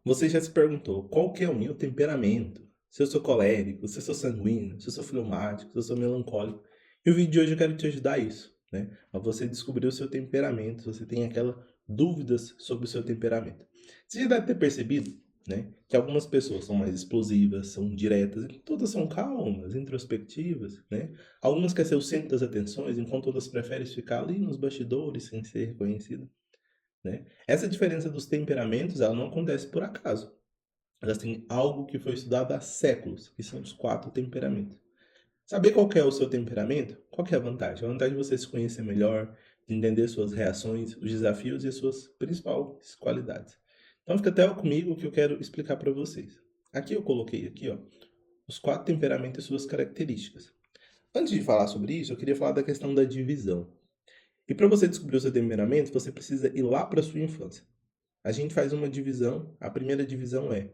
Você já se perguntou qual que é o meu temperamento? Se eu sou colérico, se eu sou sanguíneo, se eu sou fleumático, se eu sou melancólico. E o vídeo de hoje eu quero te ajudar a isso, né? A você descobrir o seu temperamento, se você tem aquelas dúvidas sobre o seu temperamento. Você já deve ter percebido, né, que algumas pessoas são mais explosivas, são diretas, e todas são calmas, introspectivas, né? Algumas querem ser o centro das atenções, enquanto outras preferem ficar ali nos bastidores sem ser reconhecidas, né? Essa diferença dos temperamentos, ela não acontece por acaso. Elas têm algo que foi estudado há séculos, que são os 4 temperamentos. Saber qual que é o seu temperamento, qual que é a vantagem? A vantagem é você se conhecer melhor, entender suas reações, os desafios e as suas principais qualidades. Então fica até comigo que eu quero explicar para vocês. Aqui eu coloquei aqui, ó, os 4 temperamentos e suas características. Antes de falar sobre isso, eu queria falar da questão da divisão. E para você descobrir o seu temperamento, você precisa ir lá para sua infância. A gente faz uma divisão. A primeira divisão é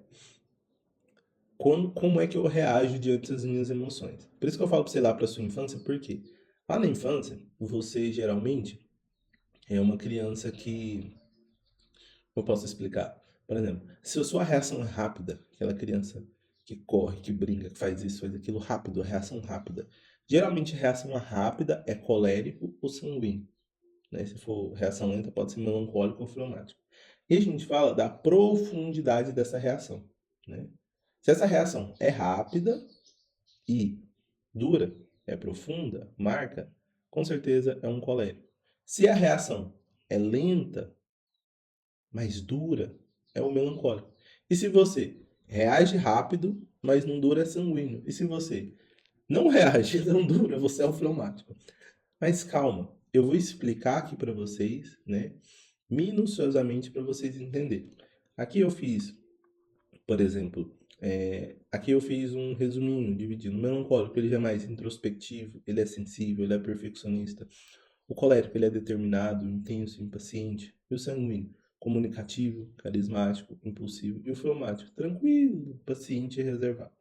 como é que eu reajo diante das minhas emoções. Por isso que eu falo para você ir lá para sua infância, porque lá na infância, você geralmente é uma criança que. Como eu posso explicar? Por exemplo, se a sua reação é rápida, aquela criança que corre, que brinca, que faz isso, faz aquilo rápido, a reação rápida. Geralmente, a reação rápida é colérico ou sanguíneo, né? Se for reação lenta, pode ser melancólico ou fleumático. E a gente fala da profundidade dessa reação, né? Se essa reação é rápida e dura, é profunda, marca, com certeza é um colérico. Se a reação é lenta, mas dura, é um melancólico. E se você reage rápido, mas não dura, é sanguíneo. E se você não reage, não dura, você é um fleumático. Mas calma, eu vou explicar aqui para vocês, né, minuciosamente para vocês entenderem. Aqui eu fiz, por exemplo, aqui eu fiz um resuminho, dividindo. O melancólico, ele já é mais introspectivo, ele é sensível, ele é perfeccionista. O colérico, ele é determinado, intenso, impaciente. E o sanguíneo, comunicativo, carismático, impulsivo. E o fleumático, tranquilo, paciente e reservado.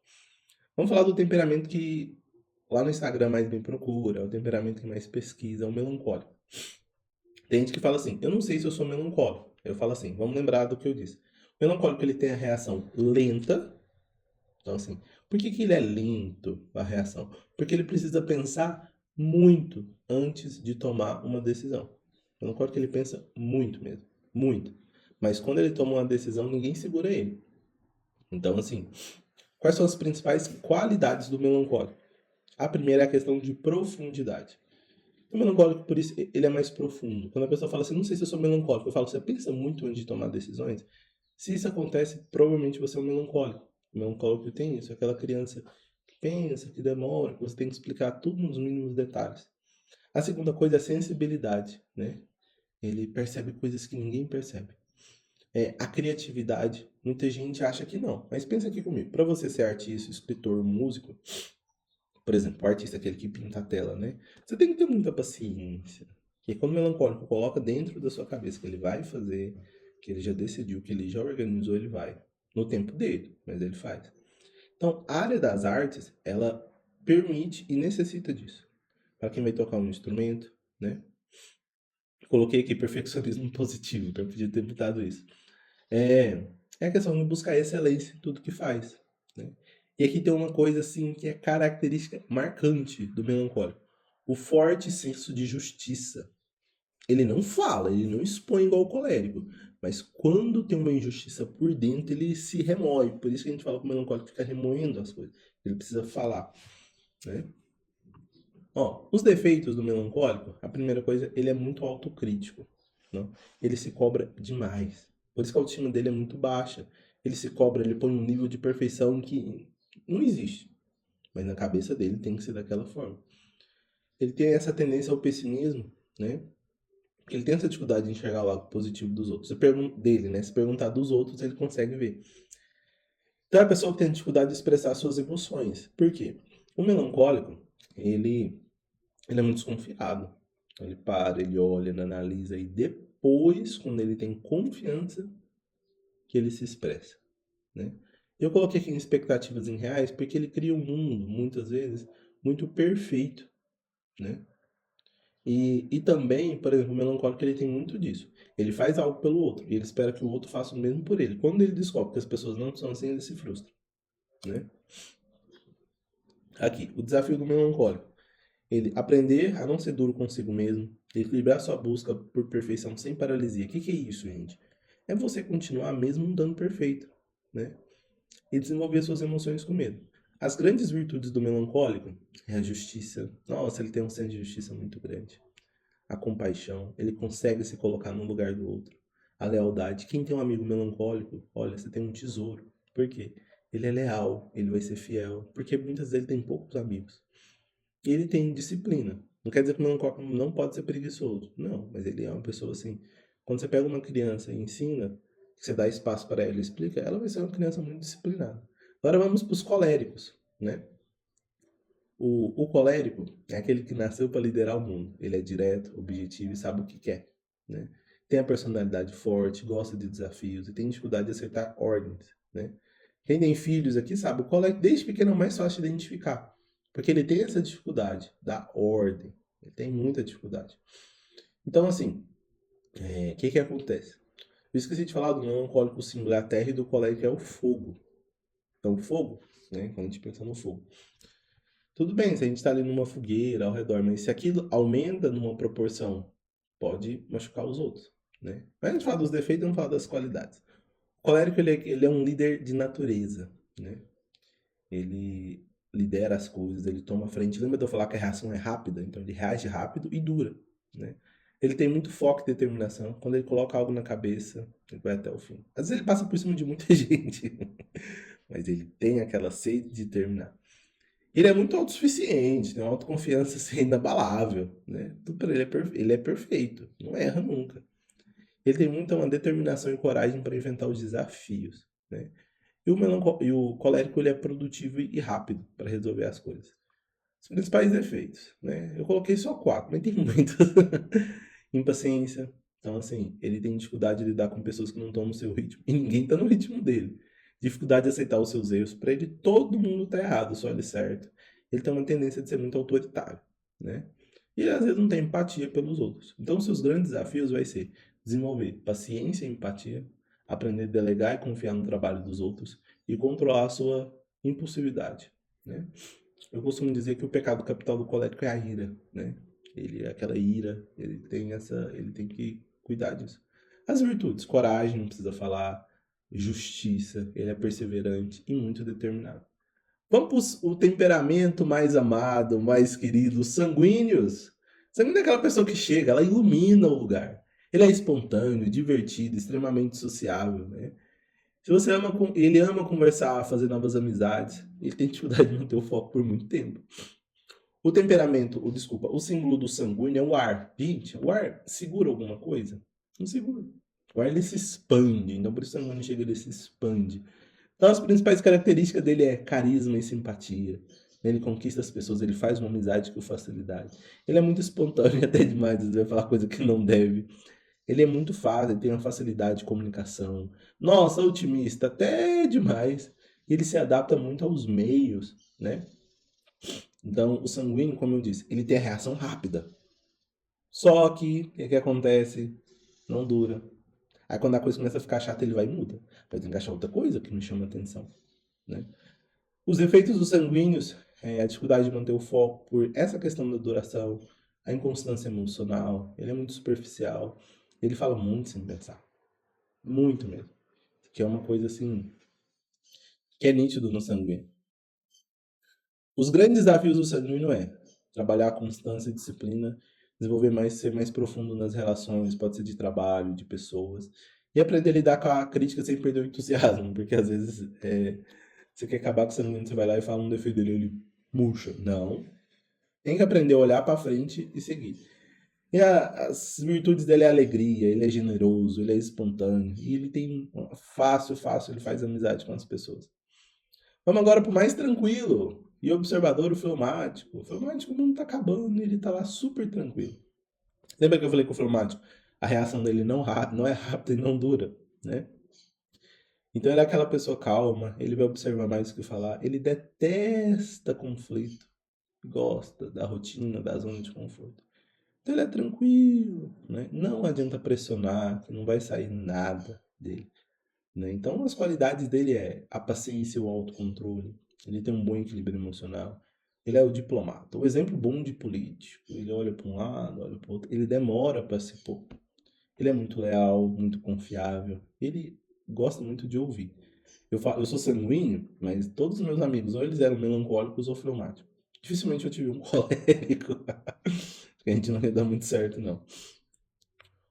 Vamos falar do temperamento que lá no Instagram mais bem procura, é o temperamento que mais pesquisa, é o melancólico. Tem gente que fala assim, eu não sei se eu sou melancólico. Eu falo assim, vamos lembrar do que eu disse. O melancólico, ele tem a reação lenta. Então, assim, por que ele é lento, a reação? Porque ele precisa pensar muito antes de tomar uma decisão. O melancólico, ele pensa muito mesmo. Muito. Mas quando ele toma uma decisão, ninguém segura ele. Então, assim, quais são as principais qualidades do melancólico? A primeira é a questão de profundidade. O melancólico, por isso, ele é mais profundo. Quando a pessoa fala assim, não sei se eu sou melancólico, eu falo, você pensa muito antes de tomar decisões? Se isso acontece, provavelmente você é um melancólico. O melancólico tem isso, aquela criança que pensa, que demora, que você tem que explicar tudo nos mínimos detalhes. A segunda coisa é a sensibilidade, né? Ele percebe coisas que ninguém percebe. A criatividade, muita gente acha que não. Mas pensa aqui comigo, para você ser artista, escritor, músico, por exemplo, o artista é aquele que pinta a tela, né? Você tem que ter muita paciência. E quando o melancólico coloca dentro da sua cabeça que ele vai fazer, que ele já decidiu, que ele já organizou, ele vai. No tempo dele, mas ele faz. Então, a área das artes, ela permite e necessita disso. Para quem vai tocar um instrumento, né? Coloquei aqui perfeccionismo positivo, que eu podia ter evitado isso. É, é a questão de buscar excelência em tudo que faz, né? E aqui tem uma coisa assim que é característica marcante do melancólico. O forte senso de justiça. Ele não fala, ele não expõe igual o colérico, mas quando tem uma injustiça por dentro, ele se remoe. Por isso que a gente fala que o melancólico fica remoendo as coisas. Ele precisa falar, né? Ó, os defeitos do melancólico, a primeira coisa, ele é muito autocrítico, não? Ele se cobra demais. Por isso que a autoestima dele é muito baixa. Ele se cobra, ele põe um nível de perfeição que não existe. Mas na cabeça dele tem que ser daquela forma. Ele tem essa tendência ao pessimismo, né? Porque ele tem essa dificuldade de enxergar o lado positivo dos outros. Você pergunta dele, né? Se perguntar dos outros, ele consegue ver. Então, é a pessoa que tem dificuldade de expressar suas emoções. Por quê? O melancólico, ele é muito desconfiado. Ele para, ele olha, ele analisa e depois, quando ele tem confiança, que ele se expressa, né? Eu coloquei aqui em expectativas em reais porque ele cria um mundo, muitas vezes, muito perfeito, né? E também, por exemplo, o melancólico ele tem muito disso. Ele faz algo pelo outro e ele espera que o outro faça o mesmo por ele. Quando ele descobre que as pessoas não são assim, ele se frustra, né? Aqui, o desafio do melancólico. Ele aprender a não ser duro consigo mesmo, equilibrar sua busca por perfeição sem paralisia. O que é isso, gente? É você continuar mesmo não dando perfeito, né? E desenvolver suas emoções com medo. As grandes virtudes do melancólico é a justiça. Nossa, ele tem um senso de justiça muito grande. A compaixão, ele consegue se colocar no lugar do outro. A lealdade. Quem tem um amigo melancólico, olha, você tem um tesouro. Por quê? Ele é leal, ele vai ser fiel, porque muitas vezes ele tem poucos amigos. E ele tem disciplina. Não quer dizer que o melancólico não pode ser preguiçoso. Não, mas ele é uma pessoa assim. Quando você pega uma criança e ensina, você dá espaço para ela e explica, ela vai ser uma criança muito disciplinada. Agora vamos para os coléricos, né? O colérico é aquele que nasceu para liderar o mundo. Ele é direto, objetivo e sabe o que quer, né? Tem a personalidade forte, gosta de desafios e tem dificuldade de acertar ordens, né? Quem tem filhos aqui sabe, o colérico desde pequeno é mais fácil de identificar, porque ele tem essa dificuldade da ordem. Ele tem muita dificuldade. Então, assim, o que acontece? Eu esqueci de falar do melancólico singular terra e do colérico é o fogo. Então, o fogo, né? Quando a gente pensa no fogo. Tudo bem se a gente está ali numa fogueira ao redor, mas se aquilo aumenta numa proporção, pode machucar os outros, né? Mas a gente fala dos defeitos, não fala das qualidades. O colérico, ele é um líder de natureza, né? Ele lidera as coisas, ele toma a frente. Lembra de eu falar que a reação é rápida? Então ele reage rápido e dura, né? Ele tem muito foco e determinação. Quando ele coloca algo na cabeça, ele vai até o fim. Às vezes ele passa por cima de muita gente, mas ele tem aquela sede de terminar. Ele é muito autossuficiente, tem uma autoconfiança assim, inabalável, né? Tudo para ele ele é perfeito, não erra nunca. Ele tem muita uma determinação e coragem para enfrentar os desafios, né? E o colérico ele é produtivo e rápido para resolver as coisas. Os principais defeitos, né? Eu coloquei só 4, mas tem muitos. Impaciência. Então, assim, ele tem dificuldade de lidar com pessoas que não estão no seu ritmo. E ninguém está no ritmo dele. Dificuldade de aceitar os seus erros. Para ele, todo mundo está errado, só ele certo. Ele tem uma tendência de ser muito autoritário, né? E às vezes não tem empatia pelos outros. Então, seus grandes desafios vai ser desenvolver paciência e empatia, aprender a delegar e confiar no trabalho dos outros e controlar a sua impulsividade, né? Eu costumo dizer que o pecado capital do colérico é a ira, né? Ele é aquela ira, ele tem que cuidar disso. As virtudes, coragem, não precisa falar, justiça, ele é perseverante e muito determinado. Vamos para o temperamento mais amado, mais querido, os sanguíneos. Sanguíneo é aquela pessoa que chega, ela ilumina o lugar. Ele é espontâneo, divertido, extremamente sociável, né? Se você ama, ele ama conversar, fazer novas amizades, ele tem dificuldade de manter o foco por muito tempo. O temperamento, o símbolo do sanguíneo é o ar. Gente, o ar segura alguma coisa? Não segura. O ar ele se expande, então por isso o sanguíneo chega, ele se expande. Então as principais características dele é carisma e simpatia. Ele conquista as pessoas, ele faz uma amizade com facilidade. Ele é muito espontâneo até demais, ele vai falar coisa que não deve. Ele é muito fácil, ele tem uma facilidade de comunicação. Nossa, otimista, até demais. E ele se adapta muito aos meios, né? Então, o sanguíneo, como eu disse, ele tem a reação rápida. Só que, o que acontece? Não dura. Aí quando a coisa começa a ficar chata, ele vai e muda. Vai encaixar outra coisa que não chama atenção, né? Os efeitos dos sanguíneos é a dificuldade de manter o foco por essa questão da duração, a inconstância emocional, ele é muito superficial, ele fala muito sem pensar. Muito mesmo. Que é uma coisa assim, que é nítido no sanguíneo. Os grandes desafios do sanguíneo é trabalhar a constância e disciplina, desenvolver mais, ser mais profundo nas relações, pode ser de trabalho, de pessoas, e aprender a lidar com a crítica sem perder o entusiasmo, porque às vezes você quer acabar com o sanguíneo, você vai lá e fala um defeito dele, ele murcha. Não. Tem que aprender a olhar para frente e seguir. E as virtudes dele é a alegria, ele é generoso, ele é espontâneo, e ele tem fácil, ele faz amizade com as pessoas. Vamos agora para o mais tranquilo e observador, o fleumático. O fleumático, o mundo está acabando e ele está lá super tranquilo. Lembra que eu falei com o fleumático? A reação dele não é rápida e não dura, né? Então ele é aquela pessoa calma, ele vai observar mais do que falar, ele detesta conflito, gosta da rotina, da zona de conforto. Então ele é tranquilo, né? Não adianta pressionar, que não vai sair nada dele, né? Então as qualidades dele é a paciência e o autocontrole. Ele tem um bom equilíbrio emocional. Ele é o diplomata. O exemplo bom de político. Ele olha para um lado, olha para o outro. Ele demora para se pôr. Ele é muito leal, muito confiável. Ele gosta muito de ouvir. Eu sou sanguíneo, mas todos os meus amigos, ou eles eram melancólicos ou fleumáticos. Dificilmente eu tive um colérico. A gente não ia dar muito certo, não.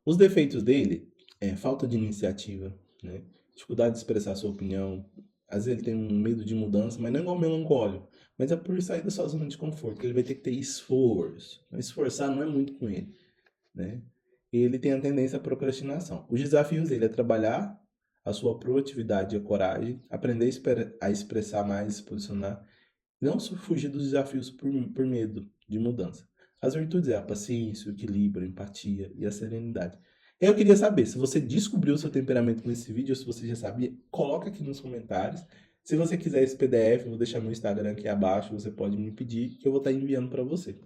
Os defeitos dele é falta de iniciativa, né? Dificuldade de expressar sua opinião. Às vezes ele tem um medo de mudança, mas não é igual melancólico. Mas é por sair da sua zona de conforto, que ele vai ter que ter esforço. Esforçar não é muito com ele, né? E ele tem a tendência à procrastinação. Os desafios dele é trabalhar a sua proatividade e a coragem, aprender a expressar mais, se posicionar, não fugir dos desafios por medo de mudança. As virtudes é a paciência, o equilíbrio, a empatia e a serenidade. Eu queria saber, se você descobriu o seu temperamento nesse vídeo, ou se você já sabia, coloca aqui nos comentários. Se você quiser esse PDF, eu vou deixar meu Instagram aqui abaixo, você pode me pedir, que eu vou estar enviando para você.